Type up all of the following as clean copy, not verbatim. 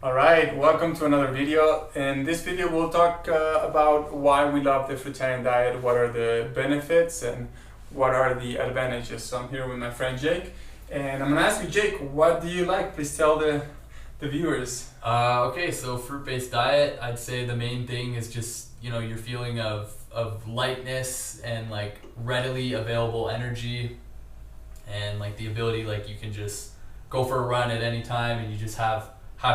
All right, welcome to another video. In this video, we'll talk about why we love the fruitarian diet, what are the benefits, and what are the advantages. So I'm here with my friend Jake, and I'm gonna ask you, Jake, what do you like? Please tell the viewers. Okay, so fruit-based diet, I'd say the main thing is just, your feeling of lightness and like readily available energy and like the ability, like you can just go for a run at any time and you just have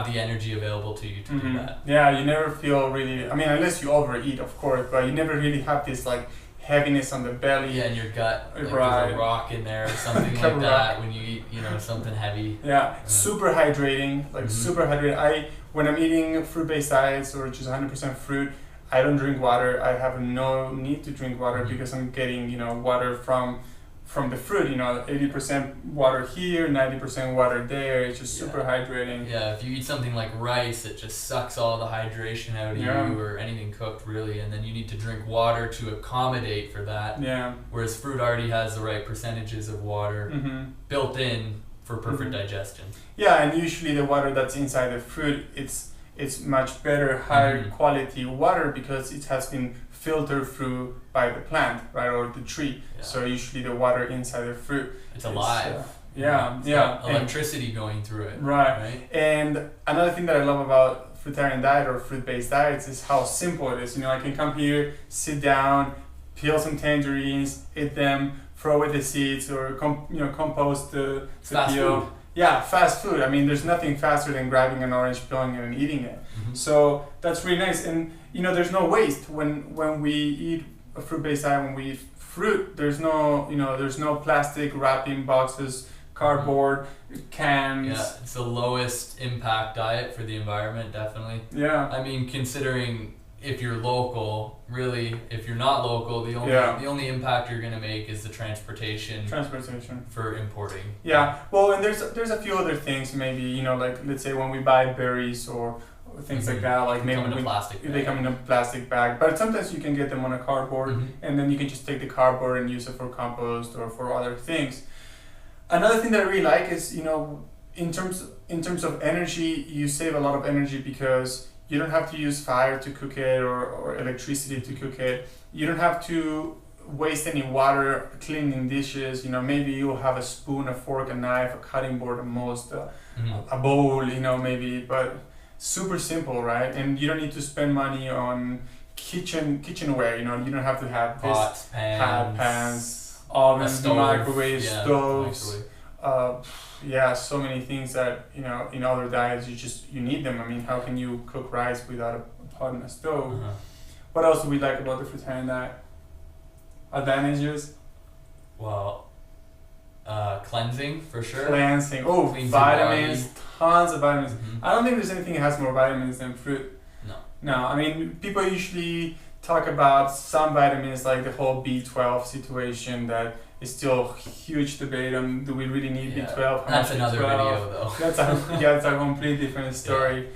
the energy available to you to do that. Yeah, you never feel really, I mean, unless you overeat, of course, but you never really have this like heaviness on the belly. Yeah, in your gut, like Right. there's a rock in there or something like that when you eat, something heavy. Yeah, super hydrating, like super hydrating. When I'm eating fruit-based diets or just 100% fruit, I don't drink water. I have no need to drink water because I'm getting, water from the fruit, 80% water here, 90% water there. It's just super hydrating. Yeah, if you eat something like rice, it just sucks all the hydration out of you, or anything cooked really, and then you need to drink water to accommodate for that. Yeah. Whereas fruit already has the right percentages of water built in for perfect digestion. Yeah, and usually the water that's inside the fruit, it's much better, higher quality water because it has been filtered through by the plant, right, or the tree. Yeah. So usually the water inside the fruit, it's alive. It's got electricity going through it. Right. And another thing that I love about fruitarian diet or fruit-based diets is how simple it is. I can come here, sit down, peel some tangerines, eat them, throw away the seeds, or compost the fast peel. food. Yeah, fast food. I mean, there's nothing faster than grabbing an orange, peeling it, and eating it. So that's really nice. And there's no waste when we eat a fruit-based diet. When we eat fruit, there's no plastic wrapping boxes, cardboard, cans. Yeah, it's the lowest impact diet for the environment, definitely. Yeah. I mean, considering if you're local, really, if you're not local, the only impact you're gonna make is the transportation for importing. Yeah. Well, and there's a few other things. Maybe like let's say when we buy berries or things like that, like maybe they come in a plastic bag. But sometimes you can get them on a cardboard, and then you can just take the cardboard and use it for compost or for other things. Another thing that I really like is in terms of energy, you save a lot of energy because you don't have to use fire to cook it or electricity to cook it. You don't have to waste any water cleaning dishes. Maybe you'll have a spoon, a fork, a knife, a cutting board at most, a bowl, maybe, but super simple, right? And you don't need to spend money on kitchenware. You don't have to have pots, pans, ovens, microwaves, stoves. So many things that in other diets you need them. I mean, how can you cook rice without a pot and a stove? What else do we like about the fruitarian diet? Advantages? Well, cleansing for sure. Cleansing. Oh, vitamins, tons of vitamins. I don't think there's anything that has more vitamins than fruit. No. I mean, people usually talk about some vitamins like the whole B12 situation that is still a huge debate on do we really need B12? That's another video though. That's a completely different story.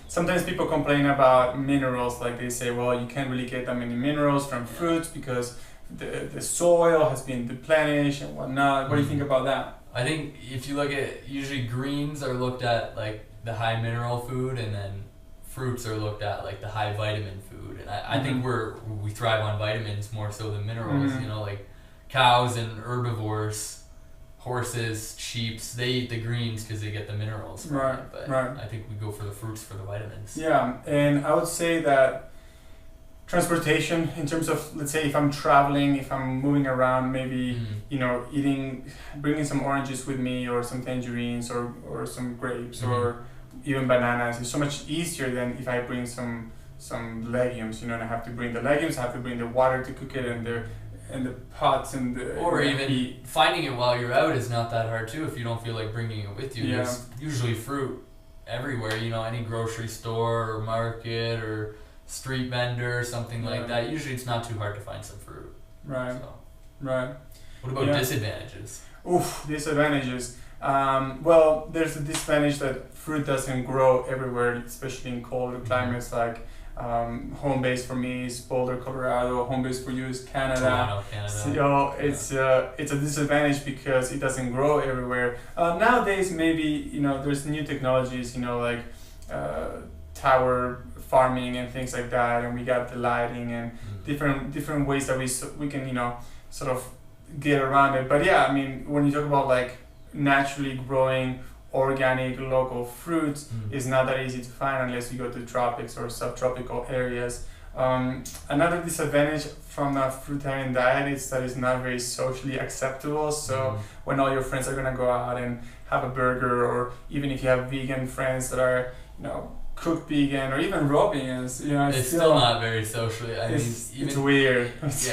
Sometimes people complain about minerals, like they say, well, you can't really get that many minerals from fruits because the soil has been deplenished and whatnot. What do you think about that? I think if you look at, usually greens are looked at like the high mineral food, and then fruits are looked at like the high vitamin food. And I think we thrive on vitamins more so than minerals. Like cows and herbivores, horses, sheep, they eat the greens because they get the minerals from it. But I think we go for the fruits for the vitamins. Yeah, and I would say that transportation, in terms of, let's say if I'm traveling, if I'm moving around, maybe bringing some oranges with me or some tangerines or some grapes or even bananas is so much easier than if I bring some legumes, and I have to bring the legumes, I have to bring the water to cook it, and the pots and the... Or even finding it while you're out is not that hard too if you don't feel like bringing it with you. There's usually fruit everywhere, any grocery store or market or street vendor, something like that. Usually it's not too hard to find some fruit. Right. What about disadvantages? Disadvantages. Well, there's a disadvantage that fruit doesn't grow everywhere, especially in colder climates. Like home base for me is Boulder, Colorado. Home base for you is Canada. Toronto, Canada. So it's a disadvantage because it doesn't grow everywhere. Nowadays, maybe there's new technologies. Like tower farming and things like that, and we got the lighting and different ways that we can, you know, sort of get around it. But yeah, I mean, when you talk about like naturally growing organic local fruits, it's not that easy to find unless you go to tropics or subtropical areas. Another disadvantage from a fruitarian diet is that it's not very socially acceptable. So when all your friends are gonna go out and have a burger, or even if you have vegan friends that are, you know, cooked vegan or even raw vegans, you know, it's still not very socially. It's weird. It's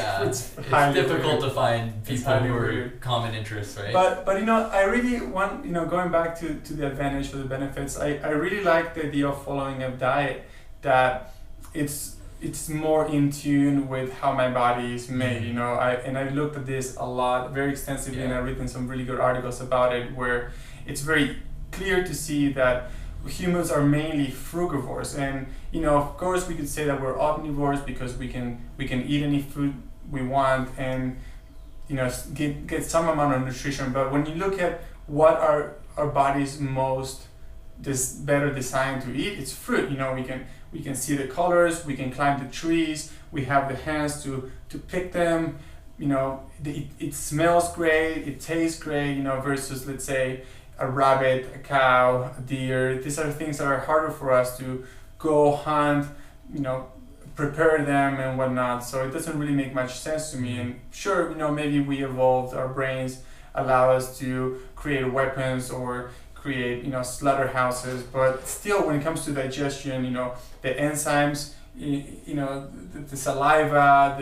highly difficult weird. To find people who are weird. Common interests, right? But you know, I really want, you know, going back to the advantage or the benefits, I really like the idea of following a diet that it's more in tune with how my body is made. You know, I looked at this a lot, very extensively, and I've written some really good articles about it, where it's very clear to see that humans are mainly frugivores. And you know, of course we could say that we're omnivores because we can eat any food we want and, you know, get some amount of nutrition. But when you look at what our bodies most better designed to eat, it's fruit. You know, we can see the colors, we can climb the trees, we have the hands to pick them. You know, it smells great, it tastes great, you know, versus, let's say, a rabbit, a cow, a deer. These are things that are harder for us to go hunt, you know, prepare them and whatnot. So it doesn't really make much sense to me. And sure, you know, maybe we evolved, our brains allow us to create weapons or create, you know, slaughterhouses, but still, when it comes to digestion, you know, the enzymes, you know, the saliva,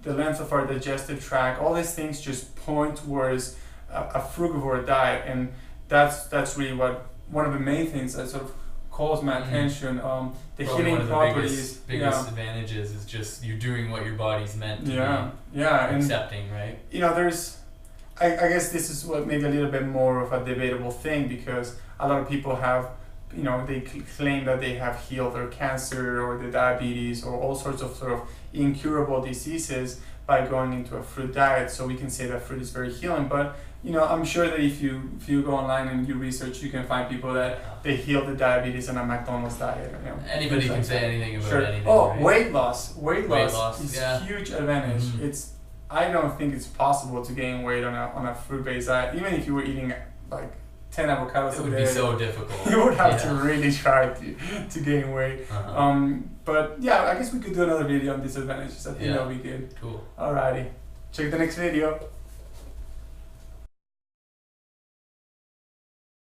the length of our digestive tract, all these things just point towards a frugivore diet. And that's really one of the main things that sort of calls my attention. The probably healing one of the properties. biggest advantages is just you're doing what your body's meant to be accepting, right? You know, I guess this is what maybe a little bit more of a debatable thing, because a lot of people have, you know, they claim that they have healed their cancer or the diabetes or all sorts of sort of incurable diseases by going into a fruit diet. So we can say that fruit is very healing. But you know, I'm sure that if you go online and you research, you can find people that they heal the diabetes on a McDonald's diet. You know, anybody can say anything about anything. Oh, right? weight loss is yeah. huge advantage. I don't think it's possible to gain weight on a fruit-based diet. Even if you were eating like 10 avocados a day, it would be so difficult. You would have to really try to gain weight. But yeah, I guess we could do another video on disadvantages. I think that would be good. Cool. Alrighty, check the next video.